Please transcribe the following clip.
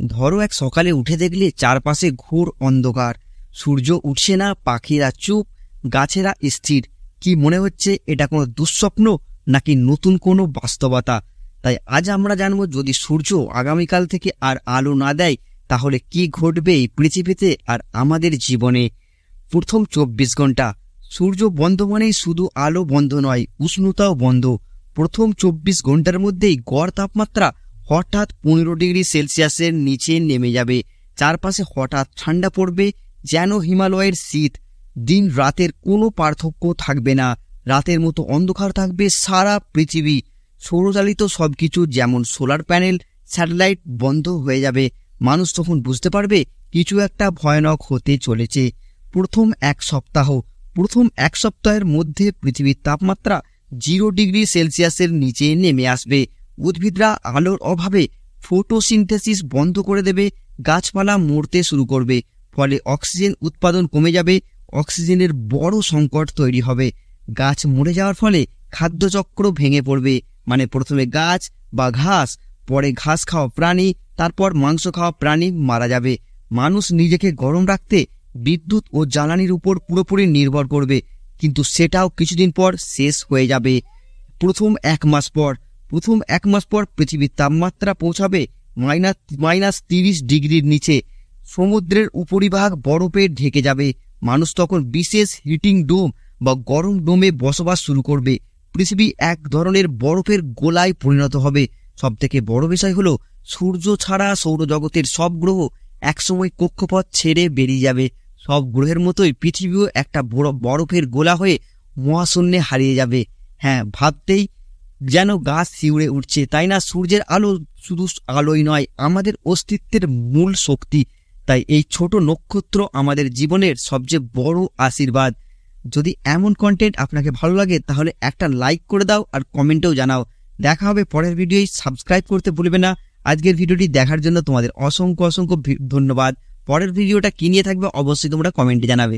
ধরো এক সকালে উঠে দেখলে চারপাশে ঘোর অন্ধকার, সূর্য উঠছে না, পাখিরা চুপ, গাছেরা স্থির। কি মনে হচ্ছে এটা কোনো দুঃস্বপ্ন নাকি নতুন কোনো বাস্তবতা? তাই আজ আমরা জানবো, যদি সূর্য আগামীকাল থেকে আর আলো না দেয় তাহলে কি ঘটবে এই পৃথিবীতে আর আমাদের জীবনে। প্রথম 24 ঘন্টা। সূর্য বন্ধ মানেই শুধু আলো বন্ধ নয়, উষ্ণতাও বন্ধ। প্রথম 24 ঘন্টার মধ্যেই গড় তাপমাত্রা হঠাৎ 15 ডিগ্রি সেলসিয়াসের নিচে নেমে যাবে। চারপাশে হঠাৎ ঠান্ডা পড়বে, যেন হিমালয়ের শীত। দিন রাতের কোনো পার্থক্য থাকবে না, রাতের মতো অন্ধকার থাকবে সারা পৃথিবী। সৌরচালিত সবকিছু যেমন সোলার প্যানেল, স্যাটেলাইট বন্ধ হয়ে যাবে। মানুষ তখন বুঝতে পারবে কিছু একটা ভয়ানক হতে চলেছে। প্রথম এক সপ্তাহের মধ্যে পৃথিবীর তাপমাত্রা 0 ডিগ্রি সেলসিয়াসের নিচে নেমে আসবে। উদ্ভিদরা আলোর অভাবে ফটোসিনথেসিস বন্ধ করে দেবে, গাছপালা মরতে শুরু করবে, ফলে অক্সিজেন উৎপাদন কমে যাবে। অক্সিজেনের বড় সংকট তৈরি হবে। গাছ মরে যাওয়ার ফলে খাদ্যচক্র ভেঙে পড়বে। মানে প্রথমে গাছ বা ঘাস, পরে ঘাস খাওয়া প্রাণী, তারপর মাংস খাওয়া প্রাণী মারা যাবে। মানুষ নিজেকে গরম রাখতে বিদ্যুৎ ও জ্বালানির উপর পুরোপুরি নির্ভর করবে, কিন্তু সেটাও কিছুদিন পর শেষ হয়ে যাবে। প্রথম এক মাস পর পৃথিবীর তাপমাত্রা পৌঁছাবে -30 ডিগ্রির নিচে। সমুদ্রের উপরিভাগ বরফে ঢেকে যাবে। মানুষ তখন বিশেষ হিটিং ডোম বা গরম ডোমে বসবাস শুরু করবে। পৃথিবী এক ধরনের বরফের গোলায় পরিণত হবে। সবথেকে বড় বিষয় হলো, সূর্য ছাড়া সৌরজগতের সব গ্রহ একসময় কক্ষপথ ছেড়ে বেরিয়ে যাবে। সব গ্রহের মতোই পৃথিবীও একটা বরফের গোলা হয়ে মহাশূন্যে হারিয়ে যাবে। হ্যাঁ, ভাবতেই যেন গাছ শিউরে উঠছে, তাই না? সূর্যের আলো শুধু আলোই নয়, আমাদের অস্তিত্বের মূল শক্তি। তাই এই ছোট নক্ষত্র আমাদের জীবনের সবচেয়ে বড় আশীর্বাদ। যদি এমন কন্টেন্ট আপনাকে ভালো লাগে তাহলে একটা লাইক করে দাও আর কমেন্টেও জানাও। দেখা হবে পরের ভিডিওয়। সাবস্ক্রাইব করতে ভুলবে না। আজকের ভিডিওটি দেখার জন্য তোমাদের অসংখ্য ধন্যবাদ। পরের ভিডিওটা কি নিয়ে থাকবে অবশ্যই তোমরা কমেন্টে জানাবে।